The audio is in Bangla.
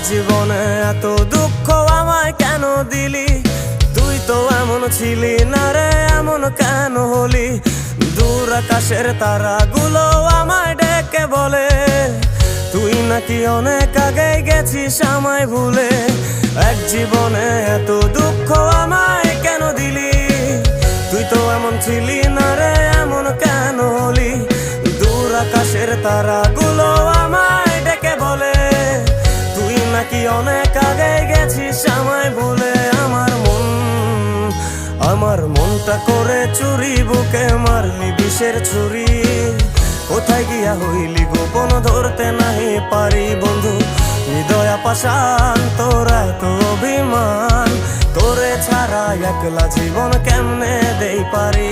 জীবনে এত দুঃখ আমায় কেন দিলি? তুই তো এমন ছিলি না রে, এমন কেন হলি? দূর আকাশের তারাগুলো আমায় ডেকে বলে তুই নাকি অনেক আগে গেছিস আমায় ভুলে। এক জীবনে এত দুঃখ আমায় কেন দিলি? তুই তো এমন ছিলি না রে, এমন কেন হলি? দূর আকাশের তারাগুলো আমায় ডেকে বলে তুই নাকি অনেক আগে গেছিস আমায় ভুলে। আমার মনটা করে চুরি, বুকে মারলি বিষের ছুরি। কোথায় গিয়া হইলি গোপন ধরতে নাহি পারি বন্ধু। হৃদয় পাষাণ তোর এত অভিমান, তোরে ছাড়া একলা জীবন কেমনে দেই পারি?